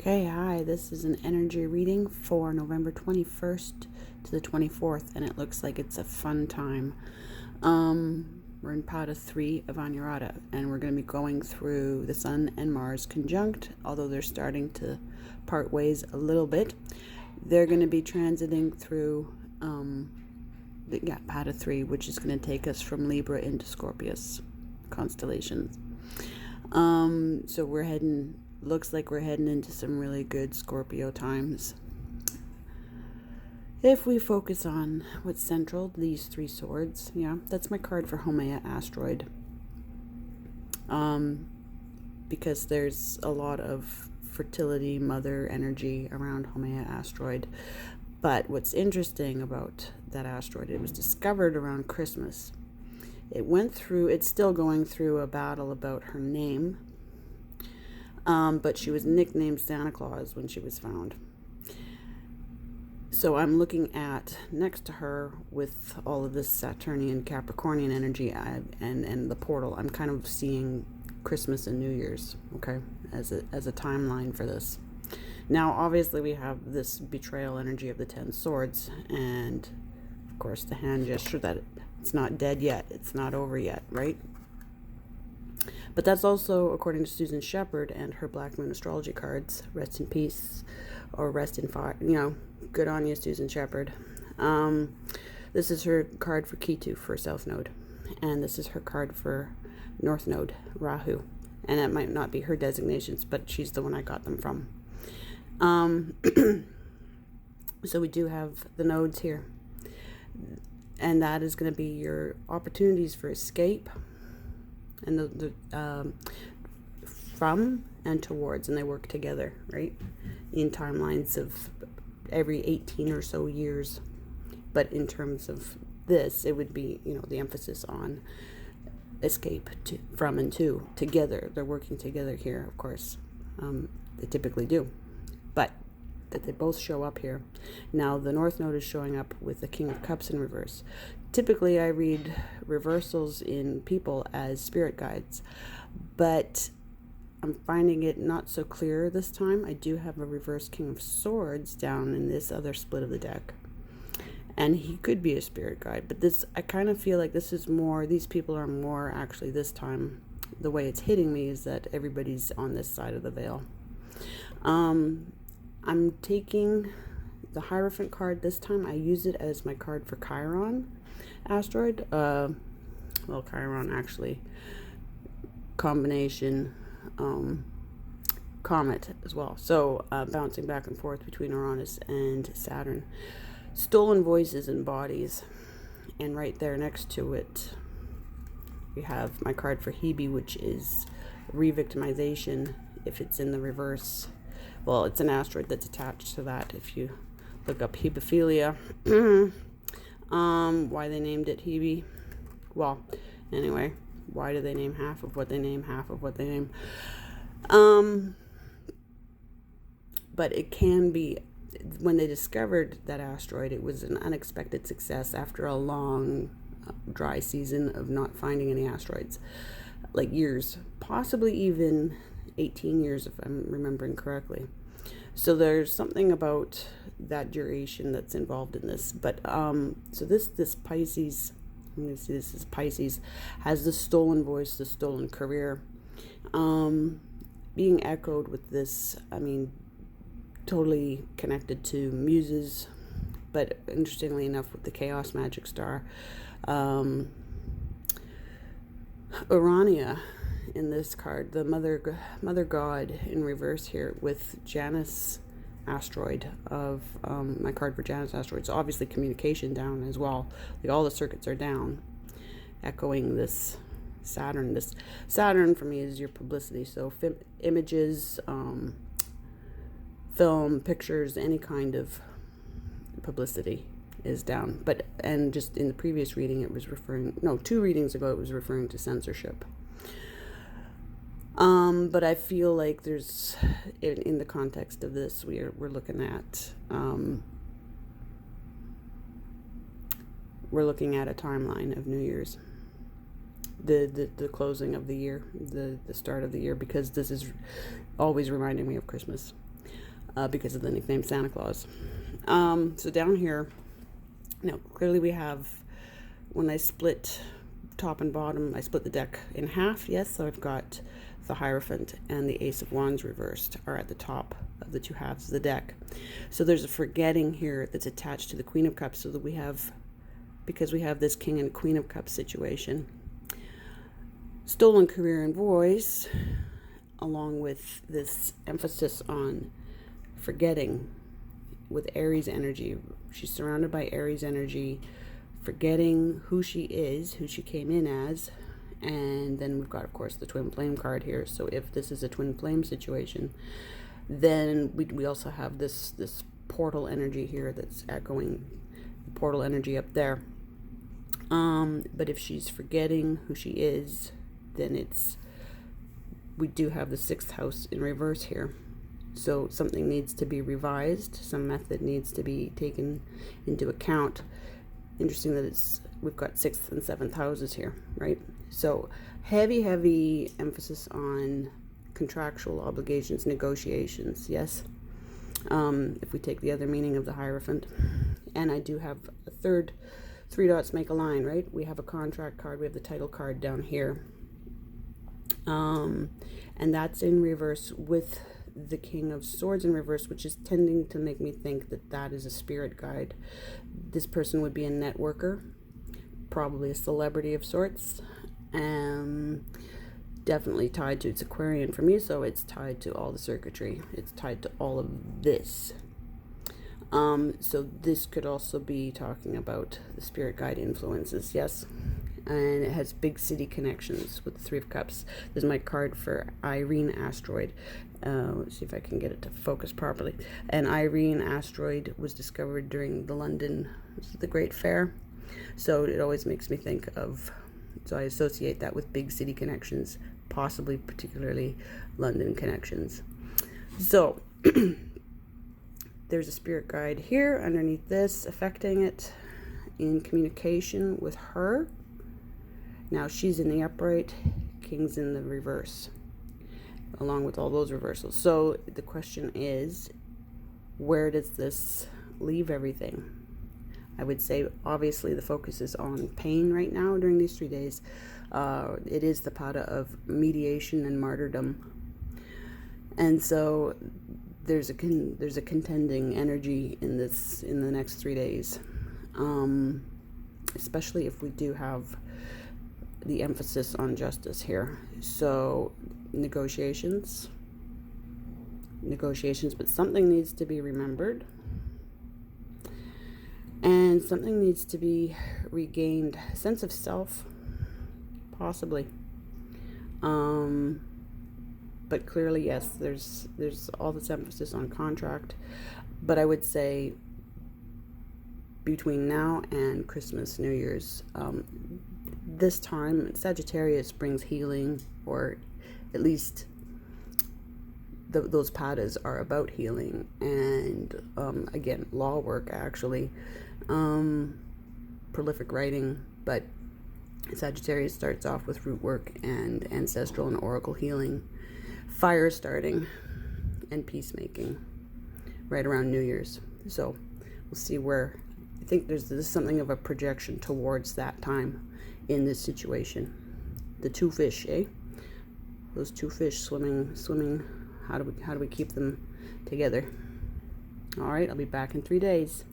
Okay, hi, this is an energy reading for November 21st to the 24th, and it looks like it's a fun time. We're in Pada 3 of Anurata, and we're going to be going through the Sun and Mars conjunct, although they're starting to part ways a little bit. They're going to be transiting through Pada 3, which is going to take us from Libra into Scorpius constellations. So looks like we're heading into some really good Scorpio times. If we focus on what's central, these three swords, that's my card for Haumea asteroid. Because there's a lot of fertility, mother energy around Haumea asteroid. But what's interesting about that asteroid, it was discovered around Christmas. It's still going through a battle about her name. But she was nicknamed Santa Claus when she was found. So I'm looking at next to her with all of this Saturnian Capricornian energy and the portal. I'm kind of seeing Christmas and New Year's, okay, as a timeline for this. Now, obviously, we have this betrayal energy of the 10 swords, and of course the hand gesture that it's not dead yet, it's not over yet, right? But that's also according to Susan Shepard and her Black Moon astrology cards. Rest in peace, or rest in fire. Good on you, Susan Shepard. This is her card for Ketu, for South Node. And this is her card for North Node, Rahu. And that might not be her designations, but she's the one I got them from. So we do have the nodes here. And that is going to be your opportunities for escape. And the from and towards, and they work together, right, in timelines of every 18 or so years. But in terms of this, it would be, the emphasis on escape from and to together. They're working together here, of course. They typically do, but that they both show up here. Now the North Node is showing up with the King of Cups in reverse. Typically I read reversals in people as spirit guides, but I'm finding it not so clear this time. I do have a reverse King of Swords down in this other split of the deck, and he could be a spirit guide, but I kind of feel like these people are more actually this time. The way it's hitting me is that everybody's on this side of the veil. I'm taking the Hierophant card this time. I use it as my card for Chiron asteroid. Chiron actually combination comet as well. So bouncing back and forth between Uranus and Saturn. Stolen voices and bodies. And right there next to it, we have my card for Hebe, which is re-victimization if it's in the reverse. Well, it's an asteroid that's attached to that. If you look up hebephilia, why they named it Hebe. Well, anyway, why do they name half of what they name, half of what they name? But it can be, when they discovered that asteroid, it was an unexpected success after a long dry season of not finding any asteroids. Like years, possibly even 18 years if I'm remembering correctly. So there's something about that duration that's involved in this. But so this Pisces, I'm going to see this is Pisces, has the stolen voice, the stolen career, being echoed with this, totally connected to muses, but interestingly enough with the chaos magic star, Urania in this card, the mother god in reverse here with Janus asteroid of my card for Janus asteroid. So obviously communication down as well. Like all the circuits are down, echoing this Saturn. This Saturn for me is your publicity. So images, film, pictures, any kind of publicity is down. And just in the previous reading, it was 2 readings ago, it was referring to censorship. But I feel like there's, in the context of this, we're looking at a timeline of New Year's, the closing of the year, the start of the year, because this is always reminding me of Christmas. because of the nickname Santa Claus. So down here, now clearly we have, when I split top and bottom, I split the deck in half, yes, so I've got the Hierophant and the Ace of Wands reversed are at the top of the two halves of the deck. So there's a forgetting here that's attached to the Queen of Cups, so that we have, because we have this King and Queen of Cups situation, stolen career and voice, along with this emphasis on forgetting with Aries energy. She's surrounded by Aries energy, forgetting who she is, who she came in as. And then we've got, of course, the twin flame card here. So if this is a twin flame situation, then we also have this portal energy here that's echoing the portal energy up there. But if she's forgetting who she is, then we do have the 6th house in reverse here. So something needs to be revised, some method needs to be taken into account. Interesting that we've got 6th and 7th houses here, right? So heavy emphasis on contractual obligations, negotiations, yes. If we take the other meaning of the Hierophant. And I do have a third, 3 dots make a line, right? We have a contract card, we have the title card down here. And that's in reverse with the King of Swords in reverse, which is tending to make me think that that is a spirit guide. This person would be a networker, probably a celebrity of sorts, definitely tied to, it's Aquarian for me, so it's tied to all the circuitry, it's tied to all of this. So this could also be talking about the spirit guide influences, yes. And it has big city connections with the 3 of Cups. This is my card for Irene Asteroid. Let's see if I can get it to focus properly. And Irene Asteroid was discovered during the London, the Great Fair. So it always makes me think of, so I associate that with big city connections, possibly particularly London connections. So there's a spirit guide here underneath this, affecting it in communication with her. Now she's in the upright, King's in the reverse, along with all those reversals. So the question is, where does this leave everything? I would say obviously the focus is on pain right now during these 3 days. It is the pada of mediation and martyrdom. And so there's a contending energy in the next 3 days. Especially if we do have the emphasis on justice here. So negotiations, but something needs to be remembered, and something needs to be regained. Sense of self, possibly. But clearly, yes, there's all this emphasis on contract, but I would say between now and Christmas, New Year's, this time Sagittarius brings healing, or at least those padas are about healing, and again, law work, actually, prolific writing, but Sagittarius starts off with root work and ancestral and oracle healing, fire starting, and peacemaking right around New Year's. So we'll see where, I think there's something of a projection towards that time in this situation. The 2 fish, eh? Those 2 fish swimming. How do we keep them together? All right, I'll be back in 3 days.